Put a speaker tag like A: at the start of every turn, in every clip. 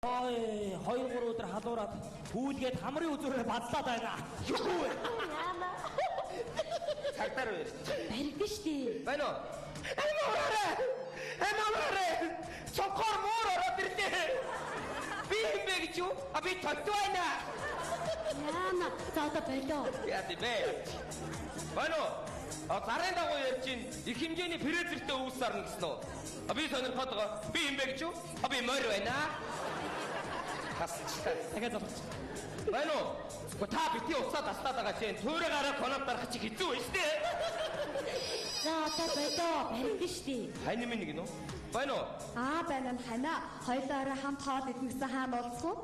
A: Ой, 2-3 өдөр халуураад гүйлгээд хамрын үзүүрээр бадлаад байна.
B: Юу вэ?
C: Яана.
B: Цагтаар вэ?
C: Баригдэн штий.
B: Байна уу? Эмаарэ! Цогцоор муур ороод ирлээ. Би юм бэ гэж юу? А би тогтоо байна.
C: Яана. За одоо болоо.
B: Яа тий бэ? Байна уу? Гарын дагуу ярьж ин их хэмжээний фрезертэй үүс сарна гэсэн үү? Би сонирхоод байгаа. Би юм бэ гэж юу? Би морь байна. Хасчихлаа.
A: Дахиад залгууч.
B: Байна уу? Та бити уцаад тастаад байгаа чинь төөрэ гараа коноод дарах чи хэцүү байна шүү дээ.
C: За одоо болоо. Баригдэн штий.
B: Хань минь нэг нөө? Байна уу?
C: Байна нь хана. Хоёулаа хамт хоол идмэгсэн хаан болцсон.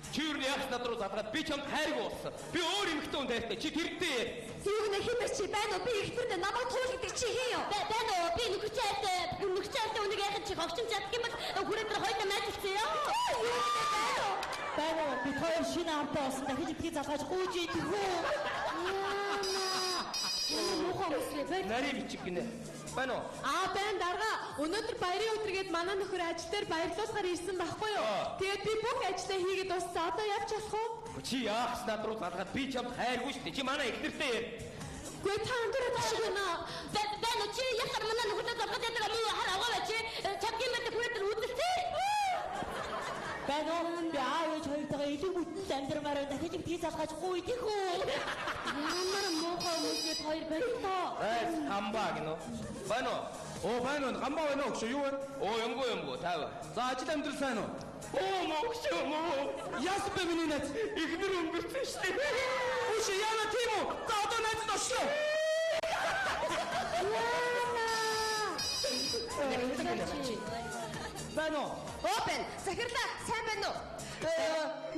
B: Чи юу яах над руу задгаад би чамд хайрг уулсан. Би өөр эмэгтэй хүн дайртай. Чи тэрдээ.
C: Юу нэ хэмээр чи байна уу? Би ихтэрдээ намайг туул гэдэг чи хий юу? Байна уу? Би нүгчээтэй үнийг яхад чи хогчмж чаддаг юм бол хүрээндээ хоёулаа майжлцсан ёо. Юу нэ байна уу?
A: Байна уу? Би хоёр шинэ амтаа болсон. Дахиж бити залгаж гүйж идэггүй.
C: Муухай мэслээ бай.
B: Нари бичиг гинэ. Байна уу?
D: Байна дарга. Өнөөдөр баярын өдөр гээд манай нөхөр ажил дээр баярлуулахаар ирсэн байхгүй юу? Тэгээд би бүх ажлаа хийгээд дууссан. Одоо явж болох уу?
B: Чи яах над руу задгаад би чамд хайргүй шүү дээ. Чи манай ихнэртэй яа.
D: Гүй та өндөр ташиг байна.
C: Байна уу? Чи яхаар манай нөхөртөө залгаад байдаг юм уу? Хараагаа чи чадгийн мэд хүрээдээ үзэлтэй.
A: Байна уу? Би аавч хоёртойгоо илүү бүтэн амьдрмаар дахиж бити залгаж гүйдэггүй.
C: Ямар муухай мэслээ хоёр болтоо.
B: Хамбаа гинэ. Байна уу?
E: Байна уу? Гамбаа байна уу? Юу вэ?
B: Ямгүй таав.
E: За ажил амьдрал сайн уу?
B: Мөө.
E: Яасан бэ миний найз?
B: Ихнэр өнгөрсөн шүү дээ.
E: Үгүй яана тийм үү? За одоо найзад очлоо.
A: Байна уу?
D: Бэн. Захирлаа сайн байна уу?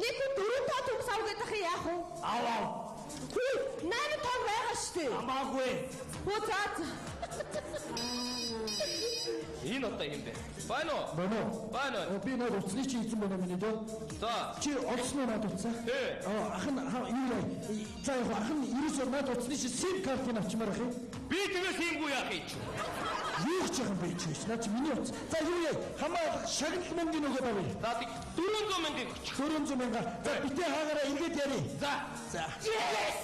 D: Нэг хүн 4 тоо төмс авгээд ах яах вэ?
A: Аваа.
D: Хүү 8 тоо байгаа шүү дээ.
A: Амаагүй.
D: Хөө цаад.
B: Энэ одоо юм бэ? Байна уу? Байна.
E: Би над уцны чи хийсэн байна миний дөө.
B: За.
E: Чи олсноо над уцаа?
B: Ээ.
E: Ах нь юу за яг ах нь ерөөсөө над уцны чи сим картыг авчмаар ах юм.
B: Би тэгээс юмгүй яах юм.
E: Юу ч яхан байж биш. Наа чи миний уц. За юу яа? Хамаа шагнал мөнгөний өгөөд авъя.
B: За 400 мянга өгч.
E: 400 мянга. За битээ хаагаараа ингээд ярий.
B: За.
E: Yes!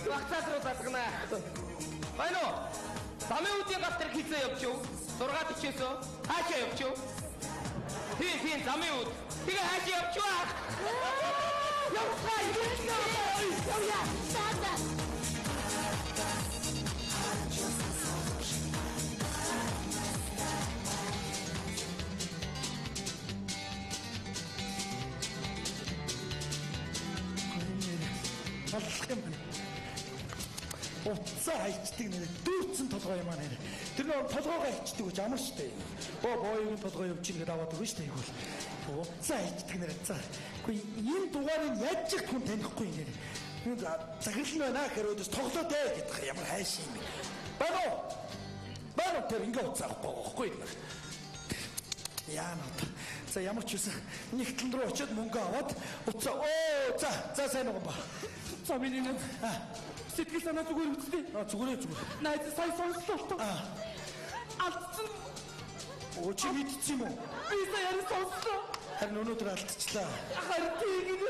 B: Багцаад руу задгана. Байна уу? Замын үдийн галтар хийцээ явчих уу? 6:40-өөс хаашаа явчих уу? Тийм замын үд. Тэгээ хаашаа явчих уу?
C: Явъя. Саада.
E: Аллах юм байна. Уцаа хайчдаг нэр дүүрсэн толгой юм аа нэр. Тэр нэг толгойгоо хайчдаг гэж амар штэ. Боогийн толгой явж ингээд аваад өгнө штэ яг бол. Уцаа хайчдаг нэр цаа. Үгүй энэ дугаарыг яаж ч хүн танихгүй нэр. Нэг захирал байна гэхээр өдөөс тоглоод ээ гэдэг ямар хайш юм бэ. Байна тэр ингээд уцаа авахгүй нэр. Яа нот. За ямар ч үсэн нэгтлэн рүү очиод мөнгө аваад уцаа за сайн уу ба.
A: За миний нэг сэтгэл санаа зүгээр үсттэй.
E: Зүгээр.
A: Найз сая сонслоо. Алдсан.
E: Чи мэдчихсэн юм уу?
A: Би сая сонслоо.
E: Харин өнөөдөр алдчихлаа.
A: Харин тийм.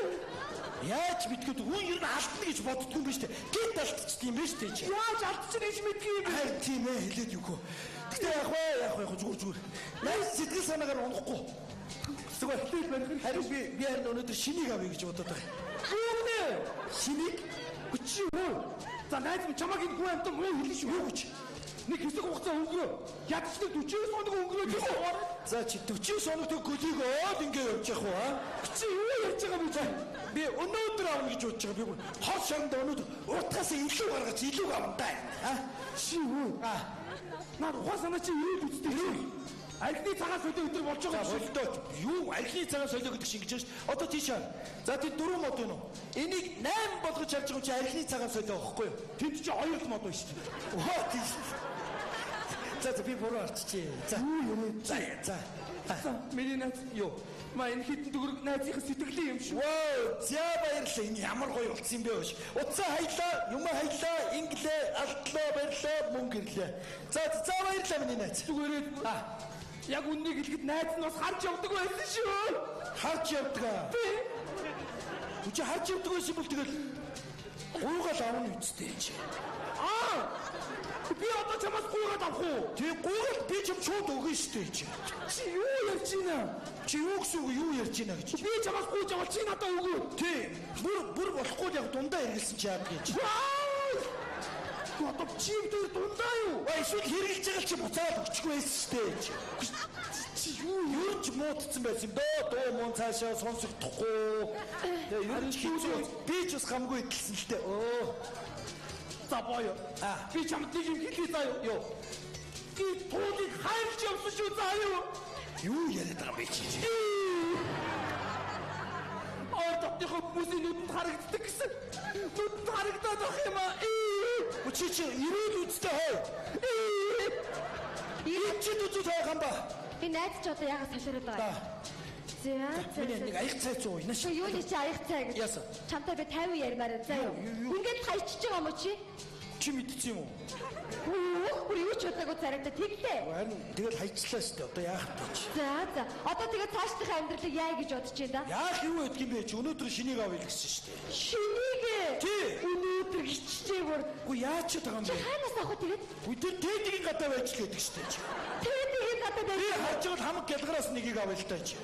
E: Яаж мэдгээд хүн ер нь алдна гэж боддгүй юм биш үү? Гэт алдчихсан юм биш үү чи?
A: Яаж алдчих гэж мэдгүй юм бэ?
E: Харин тийм ээ хэлээд юу хөө. Гэтэ яг вэ зүгээр. Найз сэтгэл санаагаар унахгүй. Зүгээр. Харин би харин өнөөдөр шинийг авъя гэж бодоод байгаа.
A: Юу нэ?
E: Шинийг?
A: Чи юу? За найз минь чамаг энэ хүн амтан муу хэлж шүү гэж. Нэг хэсэг хугацаа өнгөрөө. Ядчдаг 40 хоног өнгөрөөж байгаа.
E: За чи 40 хоногт гөлийгөөд ингэ явж явах уу аа?
A: Чи юу ярьж байгаа бэ?
E: Би өнөөдөр авна гэж бодож байгаа. Би хол шоронд өнөөдөр утгаас илүү гаргаж илүү авна да.
A: Чи юу? Наад ухаасаа чи юу үстэй юу? Алхны цагаан солио өдөр болж байгаа
E: юм шиг. Юу алхны цагаан солио гэдэг шиг гэж байна. Одоо тийш аа. За тийм 4 мод байна уу? Энийг 8 болгож харж байгаа чи алхны цагаан солио байхгүй юу?
A: Тэнд чи 2 мод байна шүү дээ.
E: Оо тийш. За би буруу арчжээ. За.
A: Миний найз юу? Маа энэ хитэн төгрөг найзынхаа сэтгэлийн юм шүү.
E: За баярлалаа. Энэ ямар гоё болсон юм бэ өөш. Утсаа хаялаа, юм хаялаа, инглээ, алдлаа, баярлалаа, мөнгө ирлээ. За баярлалаа миний найз.
A: Зүгээрээ Яг үннийг хэлэхэд найз нь бас харж явдаг байсан шүү.
E: Харж явдаг аа. Үчи харж явдаг байсан бол тэгэл гуугаад авна үстэй чи.
A: Би одоо чамаас гуугаад авах уу?
E: Тэг гуугаад би ч юм шууд өгнө штэ чи.
A: Чи юу ярьж байна?
E: Чи юу гэсэн үг юу ярьж байна гэж.
A: Би чамаас гууж авал чи надад өгөө.
E: Тий. Бүр болохгүй яг дундаа хэрэгэлсэн чи яа гэж.
A: Одоо чи тэр дундаа юу?
E: Эсвэл хэрэгэлж байгаа чи буцаад өгчихгүй байсан штэ чи. Чи юу ч муудсан байсан дөө мөн цаашаа сонсогдохгүй. Тэгээ ер нь хийцүү би ч бас гамгүй идэлсэн л дээ.
A: За боё. Би чамд нэг юм хэлээ заа юу? Би туулыг хайрч явсан шүү заа юу?
E: Юу яриад байгаа бэ чи?
A: Одоохоо хүмүүсийн нүдэнд харагддаг гэсэн. Нүдэнд харагдаад байх юм аа.
E: Чи ирээд үзтээ хой. Ирээд чи үзүү тайхан ба.
C: Би найз ч одоо яагаад салиараад байгаа юм? За.
E: Миний нэг аяг цай зөө инаш.
C: Юуны чи аяг цай гэж.
E: Яасан?
C: Чамтай би 50 ярмаар заа юу? Ингээд хайчиж байгаа юм уу чи?
E: Чи мэдчихсэн юм уу?
C: Бүр юу ч удаагүй царайтай тэглээ.
E: Харин тэгэл хайчлаа шүү дээ. Одоо яах вэ чи?
C: За. Одоо тэгээд цаашдын амьдралыг яа гэж бодож байна да?
E: Яах юу гэдэг юм бэ чи? Өнөөдөр шинийг авъя гэсэн шүү дээ.
C: Шинийг ээ.
E: Тий.
C: Өнөөдөр хичээгээр.
E: Үгүй яач байгаа юм
C: Чи
E: бэ?
C: хаанаас авах вэ тэгээд?
E: Үгүй тэр тэдгийн гадаа байж л гэдэг шүү дээ чи.
C: Тэгээд гадаа
E: Би
C: байж.
E: харж байгаа хамаг гялгараас нэгийг авъя л таа чи.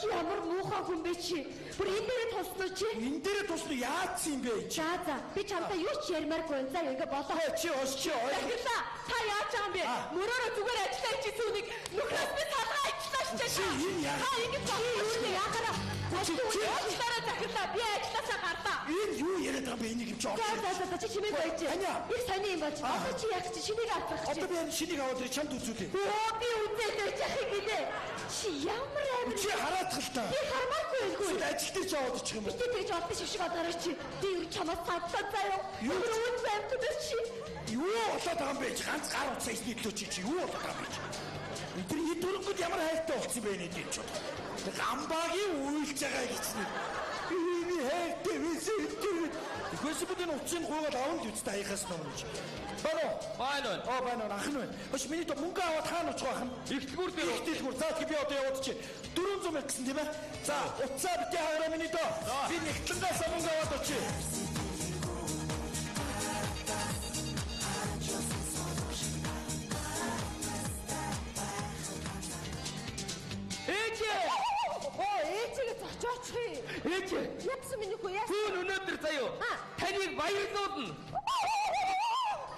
C: Ямар муухай хүн бэ чи? Бүр энэ дээрээ туснаа чи?
E: Энэ дээр тусна яатсан юм бэ чи?
C: За. Би чамтай юу ч ярмааргүй энэ заа ингээ болоо.
E: Чи ос чи ой.
C: Дахирлаа. Та яаж байгаа юм бэ? Мөрөөрөө зүгээр ажиллаж чи түүнийг нөхрөөс би салгаа ажиллаж чи.
E: Чи энэ яа?
C: Та ингэ юу яахаараа? Ажиллаараа дахирлаа. Би ажилласаа гарлаа.
E: Энэ юу яриад байгаа бэ? Энийг юм чи ос.
C: За чи чимээ байж.
E: Аня.
C: Би сони юм болж. Одоо чи яг чи шинийг авах чи.
E: Одоо би энэ шинийг аваад ирэх чамд үзүүлээ.
C: Би үзээд байж яхих гэлээ. Чи ямар амир.
E: Чи хараадах л та.
C: Би хармаагүй байлгүй.
E: Чи ажил дээр ч аваад ичих юм уу?
C: Би тэгж олдсон шиг одоорой чи. Би юу чамаас цаадсан заяа.
E: Юу?
C: Юу зэмтдэр чи.
E: Юу болоод байгаа юм бэ? Ганц гар утсаа эсний төлөө чи юу болоод байгаа юм бэ? Эдгээр дөрөнгөд ямар хайртай болсон бэ нэ гэж бод. Гамбагийн үйлж байгаа гэсэн. Би хайртай байсан тэр. Ихээс бүдэн утсын гуйгаад аван л үстэй хаягаас номж.
B: Байна.
E: Байна ахын байна. Хош миний то мөнгө аваад хаана очих байх юм?
B: Ихтгүүр дээр.
E: Ихтгүүр. За би одоо яваад чи 400 мянга гэсэн тийм ээ. За утсаа битээ хавраа миний то. Би нэгтлэнгээс мөнгө аваад очив.
C: Ээжигээ зочоочих.
B: Ээж.
C: Япсан миний хүү яа.
B: Түүн өнөөдөр заяа. Таныг баярлуулна.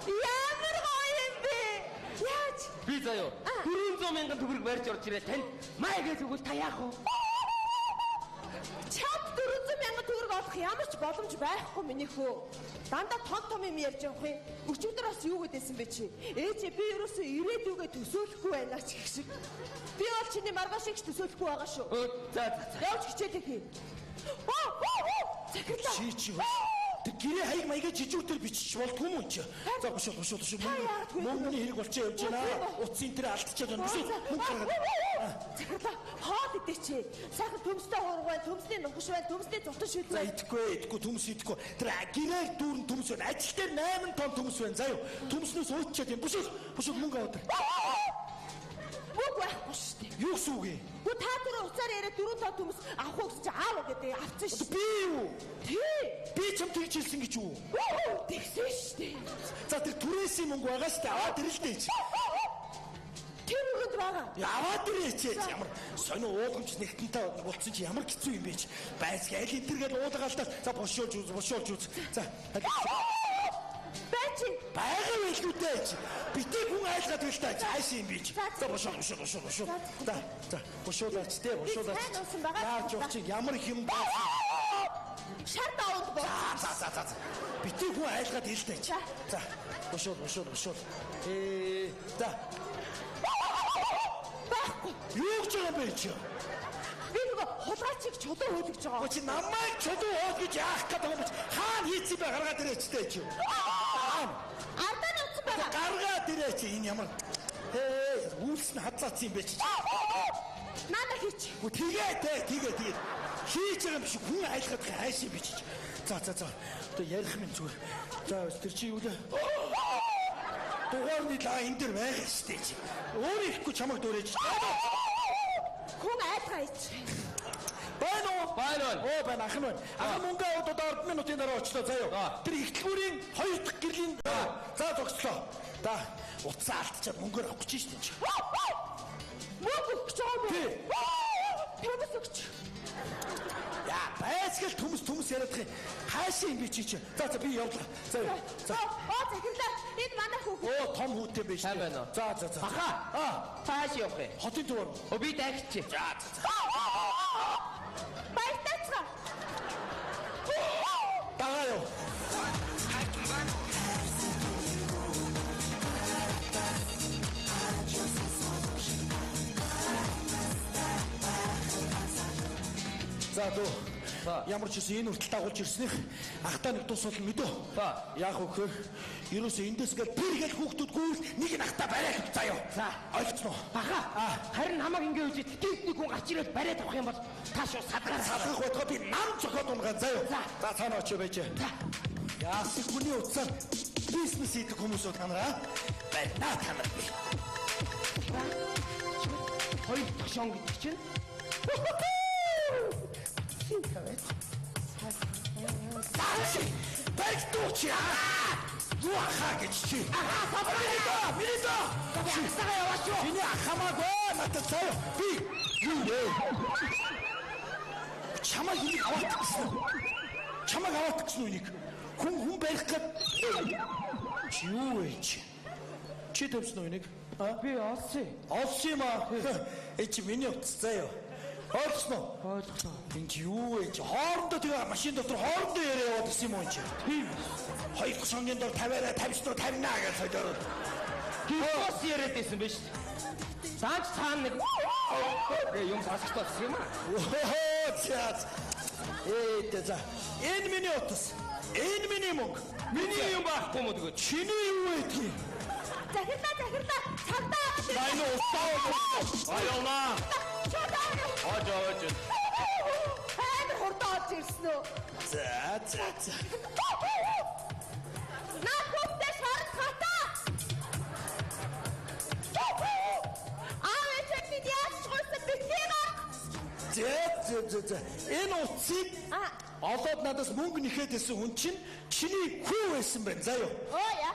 C: Ямар гоё юм бэ? Яаж?
B: Би заяа. 400 мянган төгрөг барьж орж ирээ. Танд май гэж өгвөл та яах вэ?
D: Чамд 400 мянган төгрөг олох ямар ч боломж байхгүй миний хөө. Дандаа том юм ярьж явах юм. Өчигдөр бас юу гэдээсэн бэ чи? Ээжээ би ерөөсөө ирээдүгээ төсөөлөхгүй байна ч гэх шиг. Би бол чиний маргааш их төсөөлөхгүй байгаа шүү.
B: За.
D: Явж хичээлээ хий. Захирлаа.
E: Чи тэр гэрээ хаяг маяга жижигтэр бичиж болтгүй юм чи. За бушуу. Мөнгөний хэрэг болчихоо явж байна. Утсын тэр алдчихад байна. Бушуу.
D: Захирлаа. Хоод идэ чи. Сайхан төмстэй хуургай, төмсний нухаш бай, төмсний зутан шүлвэ.
E: За идэхгүй төмс идэхгүй. Тэр гэрээр дүүрэн төмс байна. Ажил дээр 8 тонн төмс байна. Заа юу. Төмснөөс уучаад юм. Бушуу мөнгө аваад.
D: Мөнгө байхгүй шүү дээ.
E: Юу гэсэн үг юм?
D: Гү та тэр уцаар яриа 4 тонн төмс авах уу гэж аав гэдэг авсан шүү.
E: Би юу?
D: Тий.
E: Би чам тэгж хэлсэн гэж юу?
D: Тэгсэн шүү дээ.
E: За тэр түрээсийн мөнгө байгаа шүү дээ. Аваад ирэлтэй чи.
D: Тэр мөнгөнд байгаа.
E: Аваад ирээч ямар сонио уулгамж нэгтэнтэй болцсон чи ямар хэцүү юм бэ чи. Байсг аль энтергээл уулгаалдаа. За бошоолж үз. За.
D: Бачи.
E: Байгаа байлгүй чи. Битээ хүн айлгаад байл та цааш юм би чи. За бошоо. За бошоолаач те бошоолаач. Яаж явах чи ямар их юм баа.
D: Шар давд боо.
E: За. Битээ хүн айлгаад байл та чи. За бошоо. За.
D: Байхгүй.
E: Юу гэж байгаа бэ чи?
D: Би нөгөө хулгайчиг чулуу хөдөгж байгаа.
E: Чи намайг чулуу хоол гэж яах гэдэг юм бэ? Хаана хийцэн бэ гаргаад ирээчтэй чи.
D: Ардаа нутсан байгаа.
E: Гаргаад ирээч энэ ямар үйлс нь хадлаац юм бэ чи.
D: Нана хийч.
E: Гү тэгээ. Хийж байгаа юм биш хүн айлгаад хайш юм биш. За. Одоо ярих минь зүгээр. За тэр чи юу лээ? дугаарны лаа энэ дэр байгаа штэ чи. Өөр ихгүй чамайг дуурайж.
D: Хүн айлгаа ич.
E: Байна уу?
B: Байна.
E: Оо байна ах нь байна. Ах мөнгө аваад 10 минутын дараа очлоо заяа. Тэр ихтлгүүрийн 2 дахь гэрлийн за зогслоо. Да утсаа алдчихад мөнгөөр авах гэж штэ чи.
D: Мөнгө өгч байгаа юм.
E: Тий.
D: Төмөс өгч.
E: Яа, байсгал төмс яриадах юм. Хаашаа юм би чи. За би явлаа. За.
D: Захирлаа. Энэ манай хүүхэд.
E: Оо том хүүтэй биш.
B: Сайн байна уу?
E: За.
B: Баха. Цааш явах юм.
E: Хотын төвөр.
B: О би дагч.
E: За.
D: Баяртайцгаа.
E: Дагаа юу. За дөө. Ямар ч үсэн энэ хүртэл дагуулж ирснэх ахтаа нэг тус бол мэдөө. Яг өгөхөөр ерөөсөө эндээс гэл тэр гэл хүүхдүүд гүйл нэг нь ахтаа бариад заяа. За ойлгоцноо.
B: Баха. Харин намайг ингэ үжиж гинт нэг хүн гарч ирээд бариад авах юм бол тааш садгаар
E: салгах байтугай би нам зохиод унгаа заяа. За цаана очиж байж. Яасыг хүний утсаар бизнес хийдэг хүмүүс танараа байна танар.
B: Хоёр ташон гэдэг чинь.
E: Сааши! Бэлтүүчи! Юу ахаа гэж чи? Ахаа! Минидо! Сагаа яваач юу? Чиний ахамаагүй надад заяа. Би юу вэ? Чамайг энийг аваад гэсэн. Чамайг аваад гэсэн үнийг. Хүн барих гээд чи юу вэ чи? Чи төвсөн үнийг?
B: Би олсон.
E: Олсон юм аа. Чи миний утас заяа. Ойлгосноо? Энд юу вэ? Хоорондоо тэгээ машин дотор хоорондоо яриа яваад гэсэн юм уу чи? Тийм. Хоёр шонгийн дор 50-аа 50 руу 50наа гэж солиороо.
B: Хөөс яриад байсан биз шүү. Цааш цаана нэг юм басчихсан юм аа.
E: За. За. Энэ миний утас. Энэ миний мөнгө.
B: Миний юм байхгүй юм уу тэгээд?
E: Чиний юу вэ тийм?
D: Захирлаа. Цагдаа.
B: Сайн уу? Аяна. Аж.
D: Амар хурдан орж ирсэн үү?
E: За.
D: Наа хүүхдээ шард хатаа. Аач бид яаж чойсон битээ.
E: За. Энэ утсыг олоод надаас мөнгө нэхэд байсан хүн чинь чиний хүү байсан байна. Заяа.
D: Оо яа.